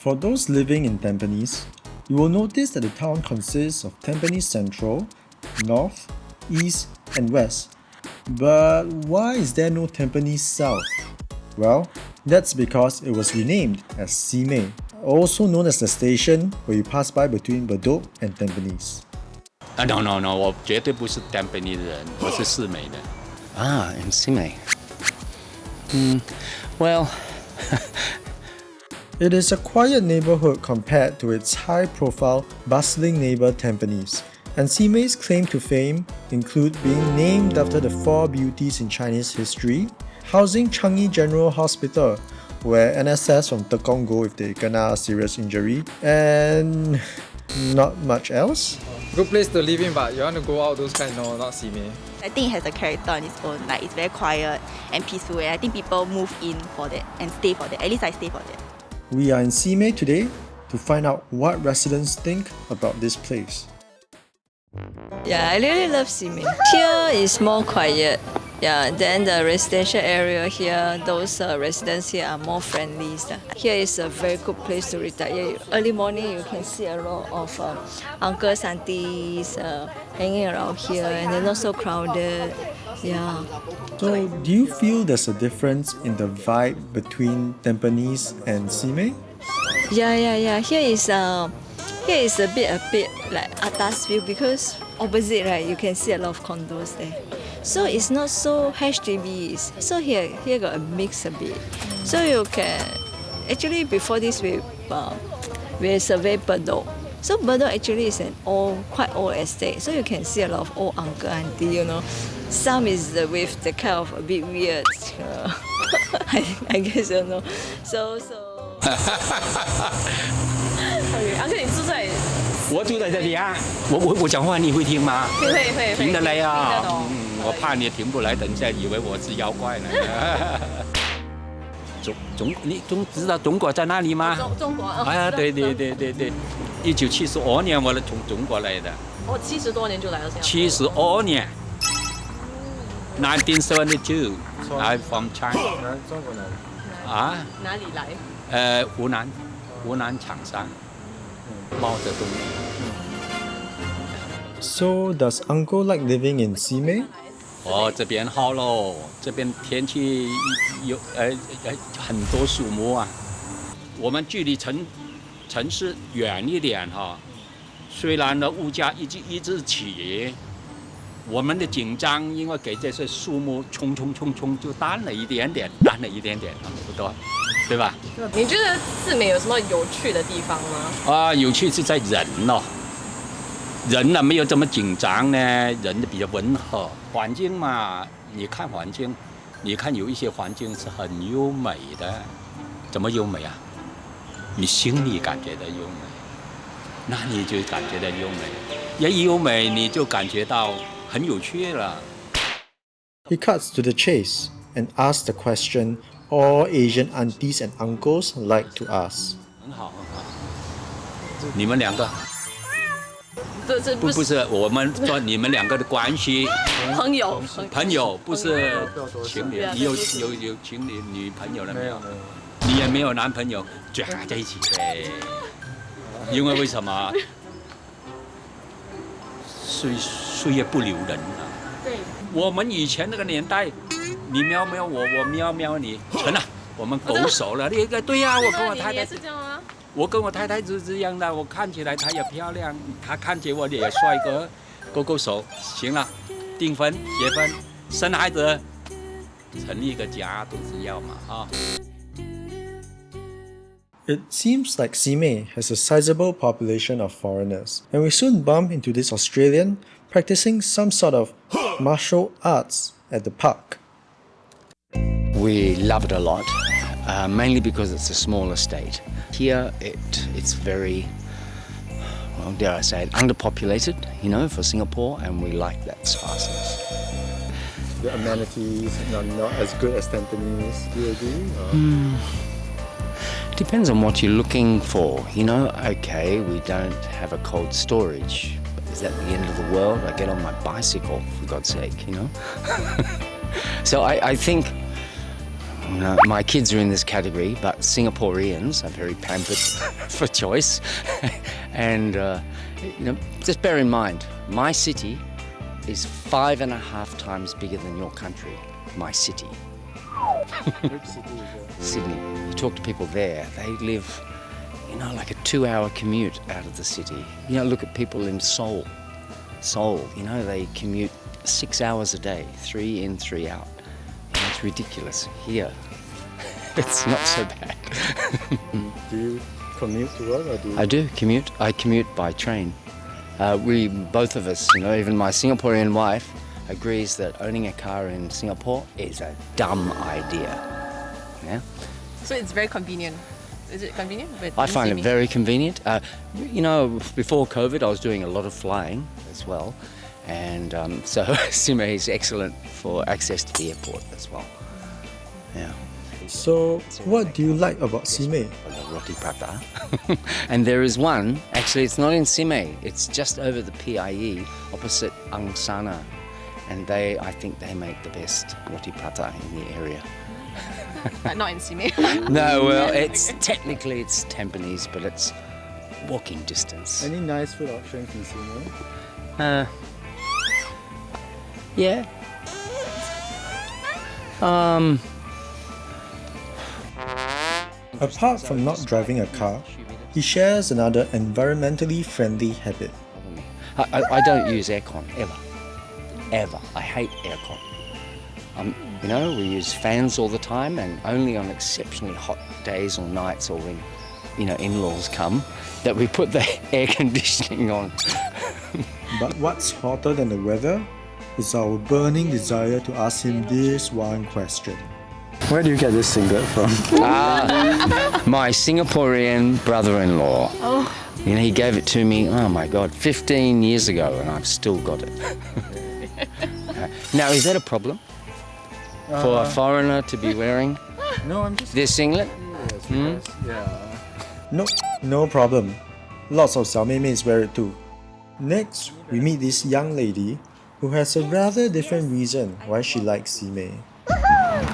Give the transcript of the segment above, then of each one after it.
For those living in Tampines, you will notice that the town consists of Tampines Central, North, East, and West. But why is there no Tampines South? Well, that's because it was renamed as Simei, also known as the station where you pass by between Bedok and Tampines. No， 我绝对不是 Tampines 人，我是士美的。in Simei. Well, It is a quiet neighborhood compared to its high-profile, bustling neighbor Tampines, and Simei's claim to fame include being named after the four beauties in Chinese history, housing Changi General Hospital, where NSS from Tekong go if they kena serious injury, and not much else. Good place to live in, but you want to go out those kind, no, not Simei. I think it has a character on its own, like it's very quiet and peaceful, and I think people move in for that and stay for that. At least I stay for that. We are in Simei today to find out what residents think about this place. Yeah, I really love Simei. Here is more quiet. Yeah, then the residential area here, those residents here are more friendly. Here is a very good place to retire. Early morning, you can see a lot of uncles, aunties hanging around here, and they're not so crowded. Yeah. So, do you feel there's a difference in the vibe between Tampines and Simei? Yeah. Here is a bit like atas view because opposite, right, you can see a lot of condos there. So it's not so HDB. So here got a mix a bit. So you can actually before this we survey Bedok. So Bedok actually is an quite old estate. So you can see a lot of old uncle auntie. You know, some is with the kind of a bit weird. I guess you know. So. Uncle， 你住在？我住在这里啊，我讲话你会听吗？会听得来啊。听得懂。我怕你听不来，等一下以为我是妖怪呢。你知道中国在哪里吗？中国。啊，对，1975年我从中国来的。哦，70多年就来了这样。72年。1972 I'm from China。中国人。啊？哪里来？湖南长沙。毛泽东。So, does Uncle like living in Simei? 这边好咯，这边天气有很多树木啊。我们距离城市远一点哈，虽然呢物价一直起，我们的紧张因为给这些树木冲就淡了一点点，不多，对吧？你觉得四美有什么有趣的地方吗？有趣是在人咯。人呢没有这么紧张呢，人比较温和。环境嘛，你看环境，你看有一些环境是很优美的，怎么优美啊？你心里感觉到优美，那你就感觉到优美，一优美你就感觉到很有趣了。He cuts to the chase and asks the question all Asian aunties and uncles like to ask. 很好。你们两个？这不是，我们说你们两个的关系，朋友不是情侣，你有情侣女朋友了没有？你也没有男朋友，最好在一起呗。因为什么？岁月不留人啊。对。我们以前那个年代，你瞄瞄我，我瞄瞄你，成了，我们勾手了。那个对呀，我跟我太太也是这样吗？我跟我太太是这样的，我看起来她也漂亮，她看起来我也帅哥，勾手，行了，订婚、结婚、生孩子，成立一个家都是要嘛啊。It seems like Simei has a sizable population of foreigners, and we soon bump into this Australian practicing some sort of martial arts at the park. We love it a lot, mainly because it's a small estate. Here it's very, well, dare I say it, underpopulated, you know, for Singapore, and we like that sparseness. The amenities are not as good as Tampines, do you agree? Depends on what you're looking for, you know. Okay, we don't have a cold storage, but is that the end of the world? I get on my bicycle, for God's sake, you know. So I think My kids are in this category, but Singaporeans are very pampered for choice. And, just bear in mind, my city is 5.5 times bigger than your country. My city. Which city is it? Sydney. You talk to people there, they live, like a 2-hour commute out of the city. Look at people in Seoul. They commute 6 hours a day, 3 in, 3 out. It's ridiculous. Here, it's not so bad. Do you commute to work or do you? I do commute. I commute by train. We, both of us, even my Singaporean wife, agrees that owning a car in Singapore is a dumb idea. Yeah? So it's very convenient. Is it convenient? I find it very convenient. Before COVID, I was doing a lot of flying as well. And so Simei is excellent for access to the airport as well. Yeah. So, what do you like about Simei? The roti prata. And there is one, actually it's not in Simei, it's just over the PIE opposite Angsana. And I think they make the best roti prata in the area. But not in Simei. No, well, technically it's Tampines, but it's walking distance. Any nice food options in Simei? Yeah. Apart from not driving a car, he shares another environmentally friendly habit. I don't use aircon, ever. I hate aircon. We use fans all the time, and only on exceptionally hot days or nights, or when, in-laws come, that we put the air conditioning on. But what's hotter than the weather is our burning desire to ask him this one question. Where do you get this singlet from? My Singaporean brother-in-law. Oh. He gave it to me, oh my God, 15 years ago, and I've still got it. Now, is that a problem? For a foreigner to be wearing No, I'm just... this singlet? No problem. Lots of 小妹妹 wear it too. Next, we meet this young lady who has a rather different reason why she likes Simei.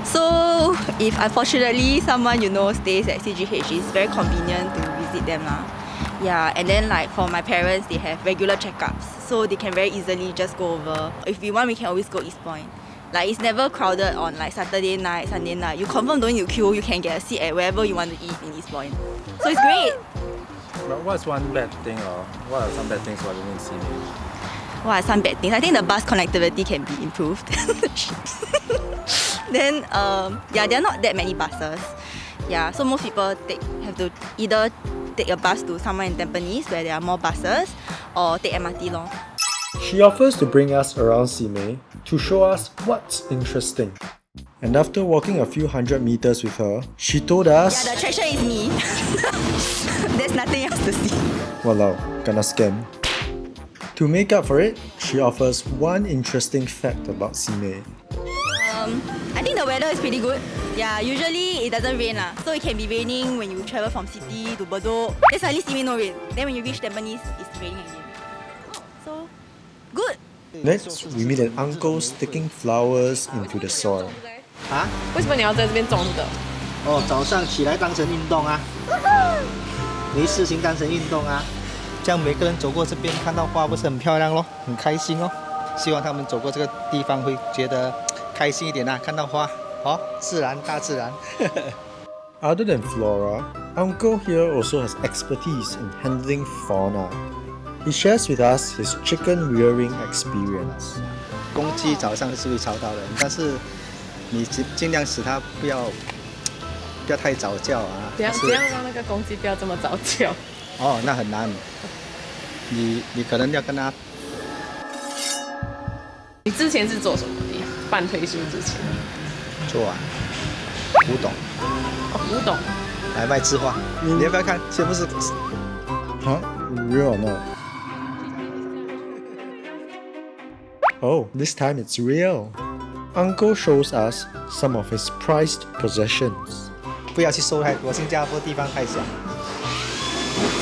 So if unfortunately someone stays at CGH, it's very convenient to visit them lah. Yeah, and then for my parents, they have regular checkups, so they can very easily just go over. If we want, we can always go East Point. It's never crowded on Saturday night, Sunday night. You confirm don't need to queue. You can get a seat at wherever you want to eat in East Point. So it's great. But what's one bad thing, or what are some bad things about living in Simei? What are some bad things? I think the bus connectivity can be improved. Then, there are not that many buses. Yeah, so most people have to either take a bus to somewhere in Tampines where there are more buses, or take MRT lor. She offers to bring us around Simei to show us what's interesting. And after walking a few hundred meters with her, she told us, Yeah, the attraction is me. There's nothing else to see. Walao, kena scam. To make up for it, she offers one interesting fact about Simei. I think the weather is pretty good. Yeah, usually it doesn't rain lah. So it can be raining when you travel from city to Bedok. Then suddenly Simei no rain. Then when you reach Tampines, it's raining again. So, good. Next, we meet an uncle sticking flowers into the soil. 为什么你要在这边种这个？早上起来当成运动啊，没事情当成运动啊，这样每个人走过这边看到花不是很漂亮咯，很开心哦。希望他们走过这个地方会觉得开心一点啊，看到花，自然大自然。Other than flora, Uncle here also has expertise in handling fauna. He shares with us his chicken rearing experience. 公鸡早上是会吵到人，但是你尽量使它不要太早叫啊。怎样让那个公鸡不要这么早叫？那很难。你可能要跟它。你之前是做什么的？半退休之前。做古董。古董。买卖字画，你要不要看？是不是？ Huh? Real or not? Oh, this time it's real. Uncle shows us some of his prized possessions. 不要去收太多，新加坡地方太小。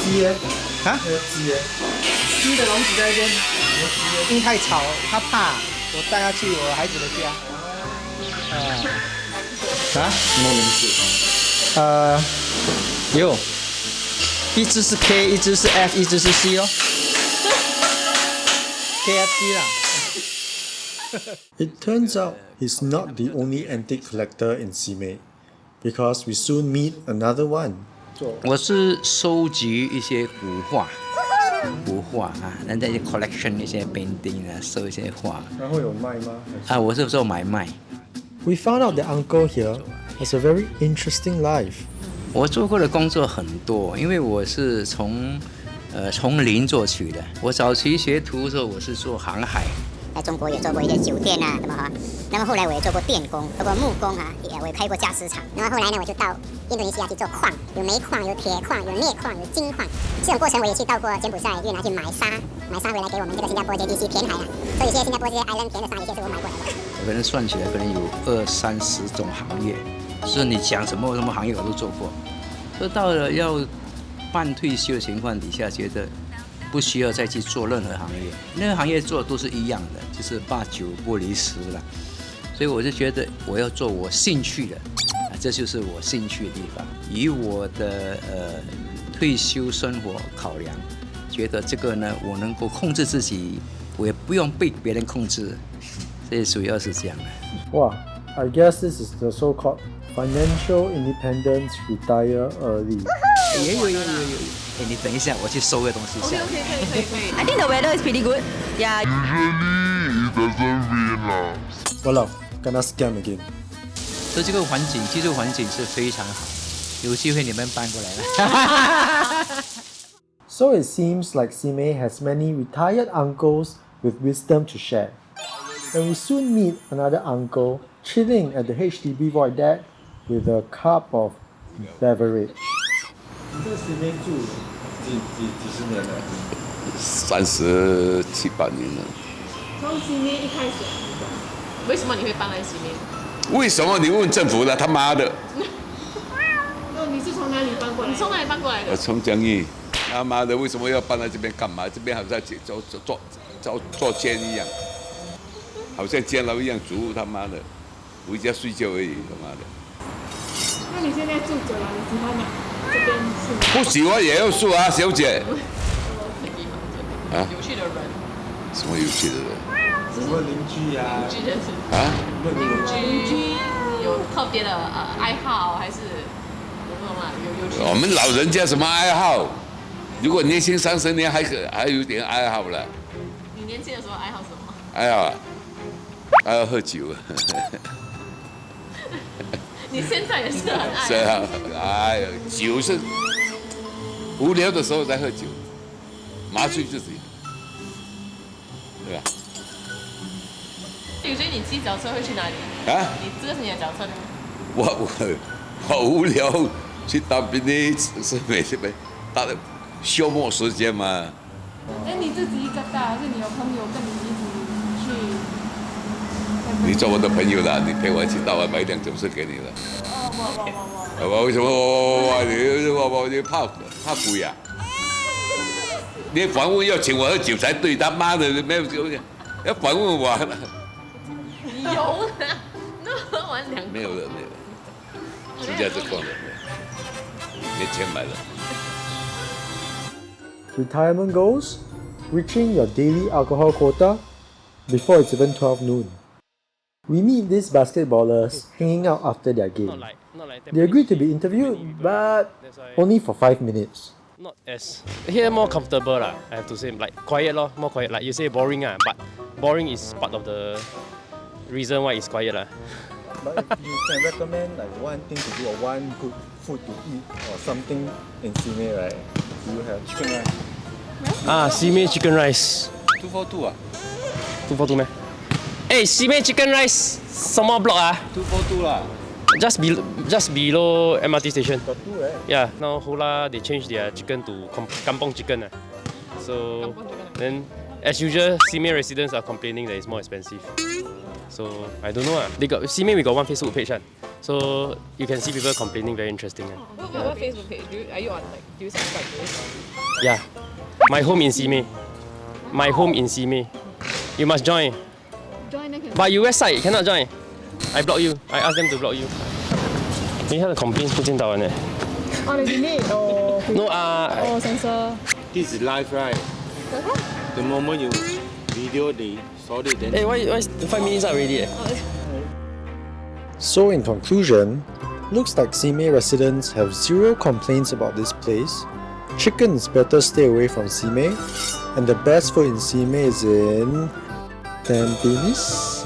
鸡耶？啊？鸡耶？鸡的笼子在那边，因为太吵，它怕。我带它去我孩子的家。啊？什么名字？有，一只是 K， 一只是 F， 一只是 C 哦。KFC 啦。It turns out he's not the only antique collector in Simei, because we soon meet another one. 我是收集一些古画啊，人家一些 collection 一些 painting 啊，收一些画。然后有卖吗？啊，我是做买卖。We found out that uncle here has a very interesting life. 我做过的工作很多，因为我是从零做起的。我早期学徒的时候，我是做航海。在中国也做过一些酒店啊，什么哈。那么后来我也做过电工，做过木工啊，我也开过家私厂。然后后来呢，我就到印度尼西亚去做矿，有煤矿、有铁矿、有镍矿、有金矿。这种过程我也去到过柬埔寨、越南去买沙回来给我们这个新加坡这地区填海啊。所以有些新加坡这些 island 填的沙，有些是我买过来的。可能算起来，可能有20-30种行业，就是你讲什么行业我都做过。所以到了要半退休的情况底下，觉得不需要再去做任何行业，那个行业做的都是一样的，就是8、9不离10了。所以我就觉得我要做我兴趣的，这就是我兴趣的地方。以我的退休生活考量，觉得这个呢，我能够控制自己，我也不用被别人控制，所以主要是这样的。哇 I guess this is the so-called financial independence retire early. 有。你等一下，我去收个东西。OK， 可以。I think the weather is pretty good. Yeah. Usually it doesn't rain lah. Walao, kena scam again. 所以这个居住环境是非常好，有机会你们搬过来了。So it seems like Simei has many retired uncles with wisdom to share. And we soon meet another uncle chilling at the HDB void deck with a cup of beverage. 你在Simei住几十年了？37、8年了。从Simei一开始，为什么你会搬来Simei？为什么你问政府的？他妈的！你是从哪里搬过来？你从哪里搬过来的？我从江义。他妈的，为什么要搬来这边干嘛？这边好像做监一样，好像监牢一样住。他妈的，回家睡觉而已。他妈的。那你现在住久了，你喜欢哪？这边是？不喜欢也要住啊，小姐。啊？有趣的人。什么有趣的人？问邻居啊。邻居认识。啊？邻居有特别的爱好还是？我们老人家什么爱好？如果年轻30年还有点爱好了。你年轻的时候爱好什么？爱好啊，爱好喝酒。你现在也是很爱。是啊，哎呀，酒是无聊的时候才喝酒，麻醉自己，对吧？有些你骑脚车会去哪里？啊？你这个是你的脚车吗？我无聊去Tampines是没大的消磨时间嘛。哎，你自己一个带，还是你有朋友跟你一起去？你做我的朋友啦，你陪我一起到晚买2种是给你的。我为什么你怕鬼啊？你访问要请我喝酒才对，他妈的没有酒，要访问我。有啊，那喝完2口。没有了，私家车逛了，没钱买了。Retirement goals? Reaching your daily alcohol quota before it's even 12 noon. We meet these basketballers hanging out after their game. They agree to be interviewed, but only for 5 minutes. Not as here more comfortable lah. I have to say like quiet lor, more quiet. Like you say boring but boring is part of the reason why it's quiet lah. But if you can recommend like one thing to do or one good food to eat or something in Simei, right? You have chicken rice. Simei chicken rice. 242啊？242咩？Simei chicken rice 什麼 block 啊？242啦。Just below MRT station. Got 2, right? Yeah, now Hola they changed their chicken to kampong chicken. So then as usual, Simei residents are complaining that it's more expensive. So I don't know. They got Simei, we got one Facebook page. So you can see people complaining, very interesting. What Facebook page? Are you on do you subscribe to it? Yeah. My home in Simei. My home in Simei. You must join. Join But you website, you cannot join. I block you. I ask them to block you. 因为它的 complaints 不见到完呢。哦，你 delete 哦。No censor. This is live, right? The moment you video, they saw it. Then. Hey, why 5 minutes up already? So in conclusion, looks like Simei residents have zero complaints about this place. Chickens better stay away from Simei, and the best food in Simei is in Tampines.